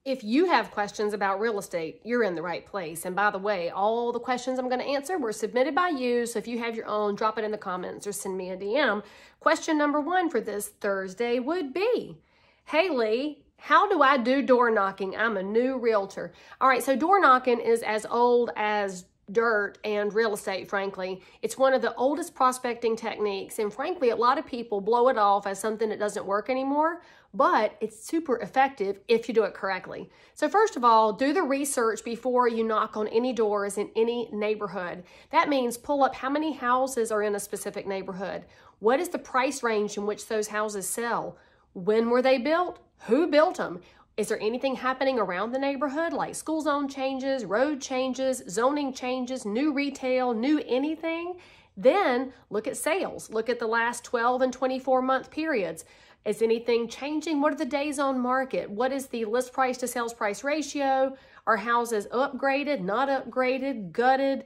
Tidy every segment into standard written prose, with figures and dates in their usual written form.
If you have questions about real estate, you're in the right place. And by the way, all the questions I'm going to answer were submitted by you. So if you have your own, drop it in the comments or send me a DM. Question number 1 for this Thursday would be, hey Leigh, how do I do door knocking? I'm a new realtor. All right, so door knocking is as old as dirt and real estate, frankly. It's one of the oldest prospecting techniques, and frankly, a lot of people blow it off as something that doesn't work anymore, but it's super effective if you do it correctly. So first of all, do the research before you knock on any doors in any neighborhood. That means pull up how many houses are in a specific neighborhood. What is the price range in which those houses sell? When were they built? Who built them? Is there anything happening around the neighborhood, like school zone changes, road changes, zoning changes, new retail, new anything? Then look at sales. Look at the last 12 and 24 month periods. Is anything changing? What are the days on market? What is the list price to sales price ratio? Are houses upgraded, not upgraded, gutted,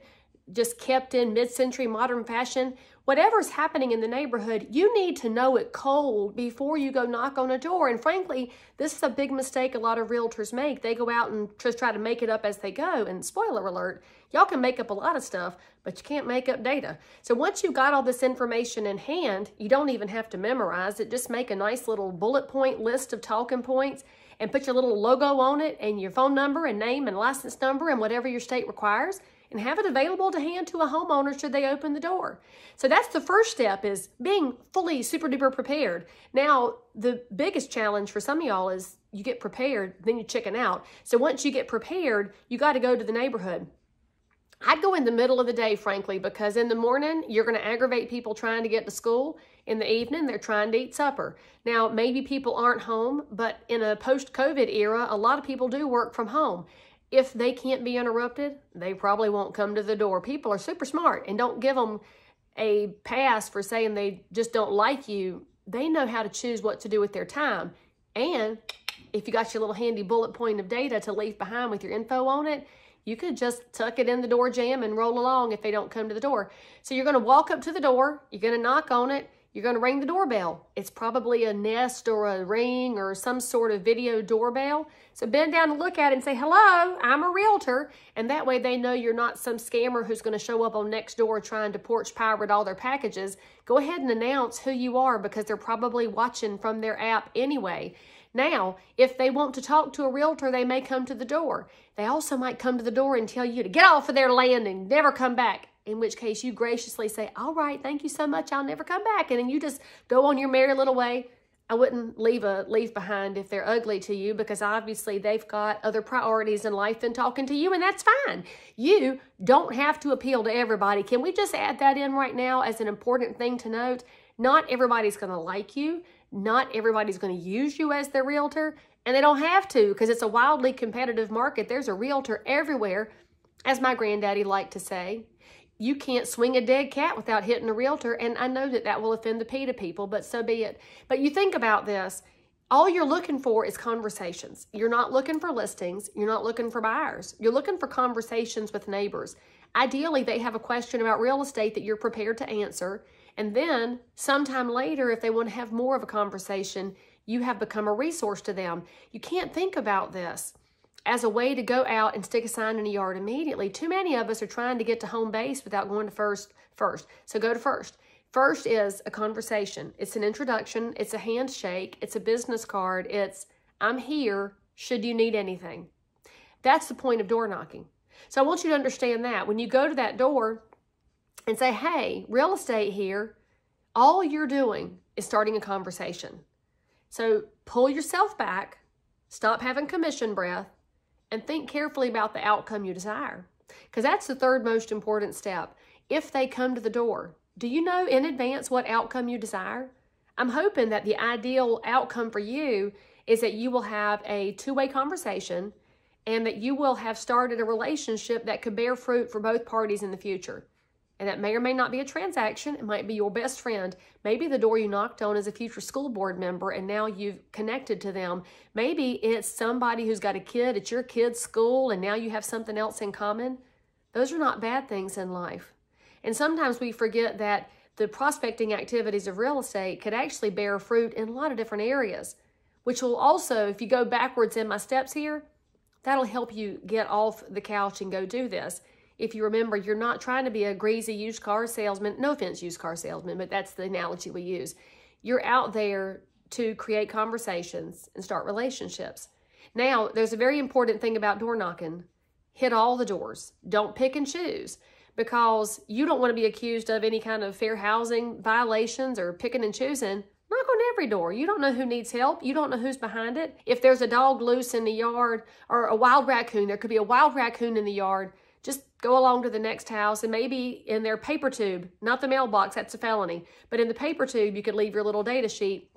just kept in mid-century modern fashion? Whatever's happening in the neighborhood, you need to know it cold before you go knock on a door. And frankly, this is a big mistake a lot of realtors make. They go out and just try to make it up as they go. And spoiler alert, y'all can make up a lot of stuff, but you can't make up data. So once you've got all this information in hand, you don't even have to memorize it. Just make a nice little bullet point list of talking points and put your little logo on it and your phone number and name and license number and whatever your state requires, and have it available to hand to a homeowner should they open the door. So that's the first step, is being fully super duper prepared. Now, the biggest challenge for some of y'all is you get prepared, then you chicken out. So once you get prepared, you got to go to the neighborhood. I'd go in the middle of the day, frankly, because in the morning, you're going to aggravate people trying to get to school. In the evening, they're trying to eat supper. Now, maybe people aren't home, but in a post-COVID era, a lot of people do work from home. If they can't be interrupted, they probably won't come to the door. People are super smart, and don't give them a pass for saying they just don't like you. They know how to choose what to do with their time. And if you got your little handy bullet point of data to leave behind with your info on it, you could just tuck it in the door jamb and roll along if they don't come to the door. So you're going to walk up to the door, you're going to knock on it, you're going to ring the doorbell. It's probably a Nest or a Ring or some sort of video doorbell. So bend down and look at it and say, hello, I'm a realtor. And that way they know you're not some scammer who's going to show up on Nextdoor trying to porch pirate all their packages. Go ahead and announce who you are, because they're probably watching from their app anyway. Now, if they want to talk to a realtor, they may come to the door. They also might come to the door and tell you to get off of their land and never come back. In which case you graciously say, all right, thank you so much, I'll never come back. And then you just go on your merry little way. I wouldn't leave behind if they're ugly to you, because obviously they've got other priorities in life than talking to you, and that's fine. You don't have to appeal to everybody. Can we just add that in right now as an important thing to note? Not everybody's going to like you. Not everybody's going to use you as their realtor, and they don't have to, because it's a wildly competitive market. There's a realtor everywhere, as my granddaddy liked to say. You can't swing a dead cat without hitting a realtor, and I know that that will offend the PETA people, but so be it. But you think about this, all you're looking for is conversations. You're not looking for listings. You're not looking for buyers. You're looking for conversations with neighbors. Ideally, they have a question about real estate that you're prepared to answer, and then sometime later, if they want to have more of a conversation, you have become a resource to them. You can't think about this as a way to go out and stick a sign in a yard immediately. Too many of us are trying to get to home base without going to first. So go to first. First is a conversation. It's an introduction. It's a handshake. It's a business card. It's, I'm here should you need anything. That's the point of door knocking. So I want you to understand that. When you go to that door and say, hey, real estate here, all you're doing is starting a conversation. So pull yourself back, stop having commission breath, and think carefully about the outcome you desire. Because that's the third most important step. If they come to the door, do you know in advance what outcome you desire? I'm hoping that the ideal outcome for you is that you will have a two-way conversation and that you will have started a relationship that could bear fruit for both parties in the future. And that may or may not be a transaction. It might be your best friend. Maybe the door you knocked on is a future school board member and now you've connected to them. Maybe it's somebody who's got a kid at your kid's school and now you have something else in common. Those are not bad things in life. And sometimes we forget that the prospecting activities of real estate could actually bear fruit in a lot of different areas. which will also, if you go backwards in my steps here, that'll help you get off the couch and go do this. If you remember, you're not trying to be a greasy used car salesman. No offense, used car salesman, but that's the analogy we use. You're out there to create conversations and start relationships. Now, there's a very important thing about door knocking. Hit all the doors. Don't pick and choose, because you don't want to be accused of any kind of fair housing violations or picking and choosing. Knock on every door. You don't know who needs help. You don't know who's behind it. If there's a dog loose in the yard or a wild raccoon, there could be a wild raccoon in the yard. Just go along to the next house and maybe in their paper tube, not the mailbox, that's a felony, but in the paper tube, you could leave your little data sheet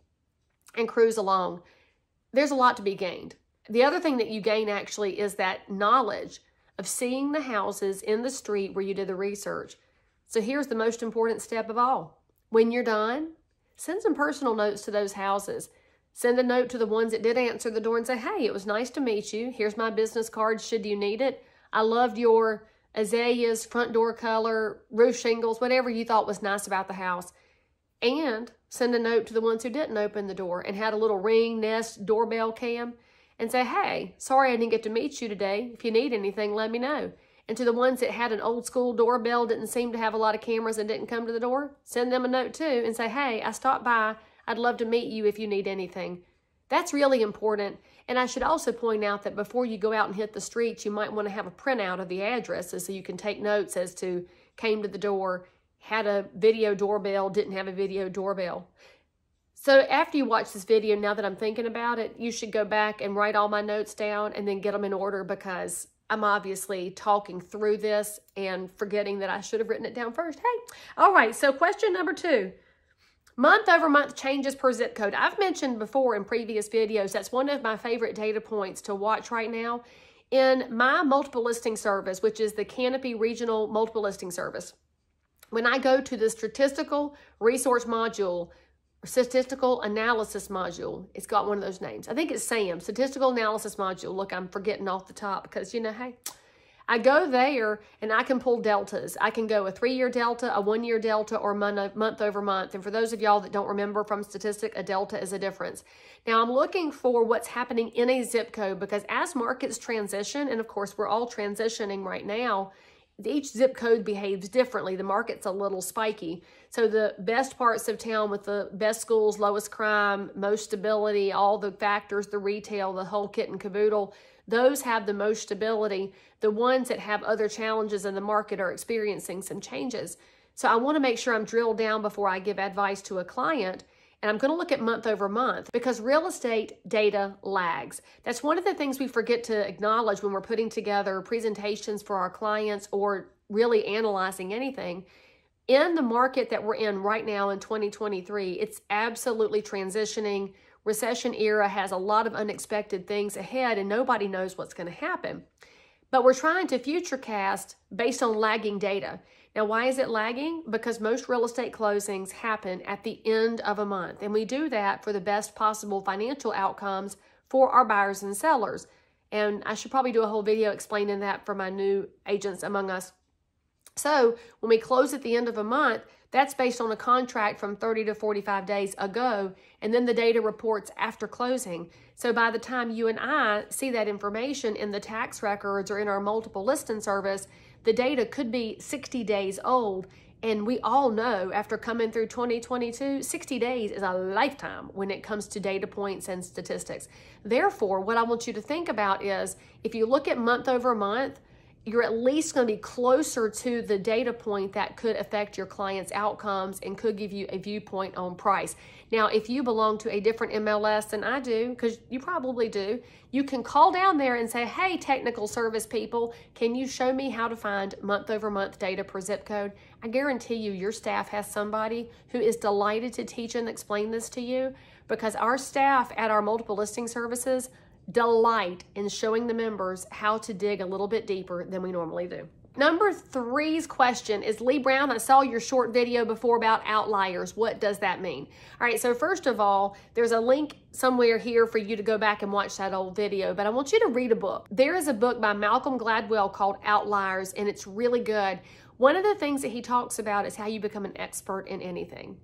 and cruise along. There's a lot to be gained. The other thing that you gain actually is that knowledge of seeing the houses in the street where you did the research. So here's the most important step of all. When you're done, send some personal notes to those houses. Send a note to the ones that did answer the door and say, hey, it was nice to meet you. Here's my business card should you need it. I loved your azaleas, front door color, roof shingles, whatever you thought was nice about the house. And send a note to the ones who didn't open the door and had a little Ring, Nest, doorbell cam and say, hey, sorry I didn't get to meet you today. If you need anything, let me know. And to the ones that had an old school doorbell, didn't seem to have a lot of cameras and didn't come to the door, send them a note too and say, hey, I stopped by. I'd love to meet you if you need anything. That's really important. And I should also point out that before you go out and hit the streets, you might want to have a printout of the addresses so you can take notes as to came to the door, had a video doorbell, didn't have a video doorbell. So after you watch this video, now that I'm thinking about it, you should go back and write all my notes down and then get them in order, because I'm obviously talking through this and forgetting that I should have written it down first. Hey, all right, so question number 2. Month-over-month changes per zip code. I've mentioned before in previous videos, that's one of my favorite data points to watch right now. In my multiple listing service, which is the Canopy Regional Multiple Listing Service, when I go to the Statistical Resource Module, Statistical Analysis Module, it's got one of those names. I think it's SAM, Statistical Analysis Module. Look, I'm forgetting off the top because, you know, hey, I go there and I can pull deltas. I can go a 3-year delta, a 1-year delta, or month over month. And for those of y'all that don't remember from statistic, a delta is a difference. Now I'm looking for what's happening in a zip code, because as markets transition, and of course we're all transitioning right now, each zip code behaves differently. The market's a little spiky. So the best parts of town with the best schools, lowest crime, most stability, all the factors, the retail, the whole kit and caboodle, those have the most stability. The ones that have other challenges in the market are experiencing some changes. So I want to make sure I'm drilled down before I give advice to a client. And I'm going to look at month over month, because real estate data lags. That's one of the things we forget to acknowledge when we're putting together presentations for our clients or really analyzing anything. In the market that we're in right now in 2023, it's absolutely transitioning. Recession era has a lot of unexpected things ahead and nobody knows what's going to happen. But we're trying to futurecast based on lagging data. Now, why is it lagging? Because most real estate closings happen at the end of a month. And we do that for the best possible financial outcomes for our buyers and sellers. And I should probably do a whole video explaining that for my new agents among us. So when we close at the end of a month, that's based on a contract from 30 to 45 days ago, and then the data reports after closing. So by the time you and I see that information in the tax records or in our multiple listing service, the data could be 60 days old. And we all know after coming through 2022, 60 days is a lifetime when it comes to data points and statistics. Therefore, what I want you to think about is if you look at month over month, you're at least going to be closer to the data point that could affect your client's outcomes and could give you a viewpoint on price. Now, if you belong to a different MLS than I do, because you probably do, you can call down there and say, hey, technical service people, can you show me how to find month over month data per zip code? I guarantee you your staff has somebody who is delighted to teach and explain this to you, because our staff at our multiple listing services delight in showing the members how to dig a little bit deeper than we normally do. Number 3's question is, Leigh Brown, I saw your short video before about outliers. What does that mean? All right, so first of all, there's a link somewhere here for you to go back and watch that old video, but I want you to read a book. There is a book by Malcolm Gladwell called Outliers, and it's really good. One of the things that he talks about is how you become an expert in anything.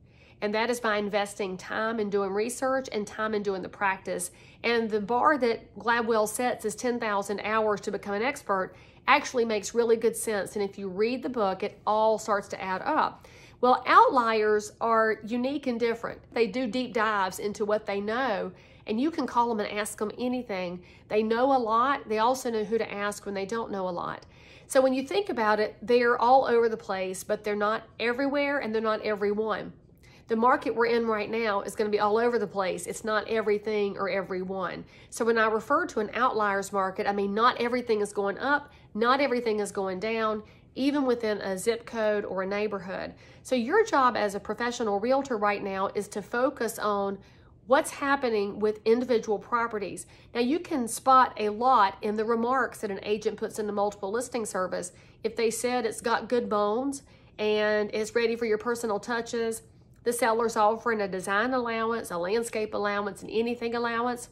And that is by investing time in doing research and time in doing the practice. And the bar that Gladwell sets is 10,000 hours to become an expert actually makes really good sense. And if you read the book, it all starts to add up. Well, outliers are unique and different. They do deep dives into what they know, and you can call them and ask them anything. They know a lot. They also know who to ask when they don't know a lot. So when you think about it, they're all over the place, but they're not everywhere and they're not everyone. The market we're in right now is going to be all over the place. It's not everything or everyone. So when I refer to an outliers market, I mean not everything is going up, not everything is going down, even within a zip code or a neighborhood. So your job as a professional realtor right now is to focus on what's happening with individual properties. Now you can spot a lot in the remarks that an agent puts in the multiple listing service. If they said it's got good bones and it's ready for your personal touches, the seller's offering a design allowance, a landscape allowance, and anything allowance,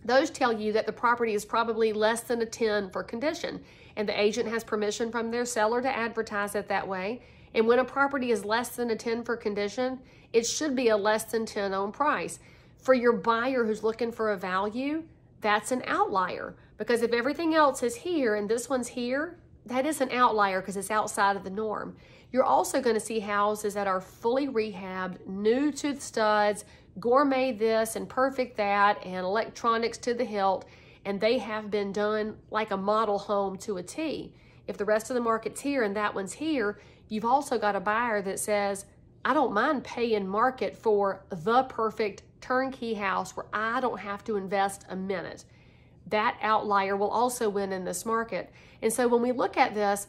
those tell you that the property is probably less than a 10 for condition, and the agent has permission from their seller to advertise it that way. And when a property is less than a 10 for condition, it should be a less than 10 on price. For your buyer who's looking for a value, that's an outlier, because if everything else is here and this one's here, that is an outlier because it's outside of the norm. You're also going to see houses that are fully rehabbed, new to the studs, gourmet this and perfect that, and electronics to the hilt, and they have been done like a model home to a T. If the rest of the market's here and that one's here, you've also got a buyer that says, I don't mind paying market for the perfect turnkey house where I don't have to invest a minute. That outlier will also win in this market. And so when we look at this,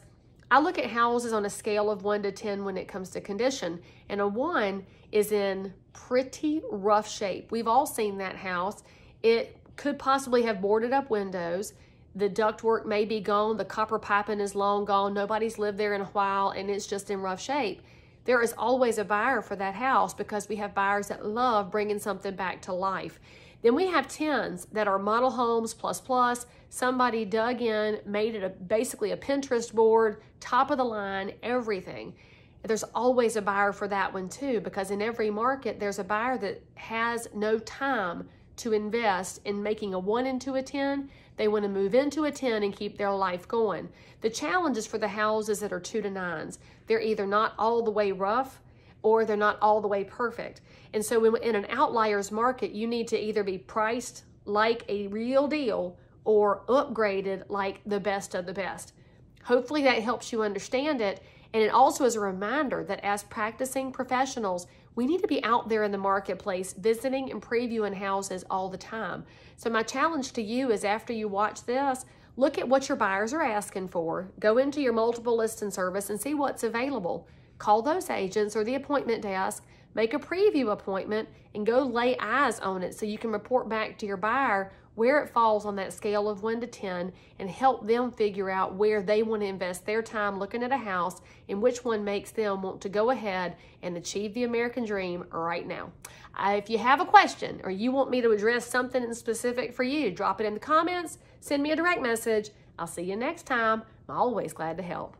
I look at houses on a scale of 1 to 10 when it comes to condition, and a 1 is in pretty rough shape. We've all seen that house. It could possibly have boarded up windows. The ductwork may be gone. The copper piping is long gone. Nobody's lived there in a while, and it's just in rough shape. There is always a buyer for that house because we have buyers that love bringing something back to life. Then we have 10s that are model homes plus. Somebody dug in, made it basically a Pinterest board, top of the line, everything. There's always a buyer for that one too, because in every market, there's a buyer that has no time to invest in making a 1 into a 10. They want to move into a 10 and keep their life going. The challenge is for the houses that are 2 to 9s. They're either not all the way rough or they're not all the way perfect. And so in an outliers market, you need to either be priced like a real deal or upgraded like the best of the best. Hopefully that helps you understand it. And it also is a reminder that as practicing professionals, we need to be out there in the marketplace visiting and previewing houses all the time. So my challenge to you is after you watch this, look at what your buyers are asking for. Go into your multiple listing service and see what's available. Call those agents or the appointment desk, make a preview appointment, and go lay eyes on it so you can report back to your buyer where it falls on that scale of 1 to 10 and help them figure out where they want to invest their time looking at a house and which one makes them want to go ahead and achieve the American dream right now. If you have a question or you want me to address something in specific for you, drop it in the comments, send me a direct message. I'll see you next time. I'm always glad to help.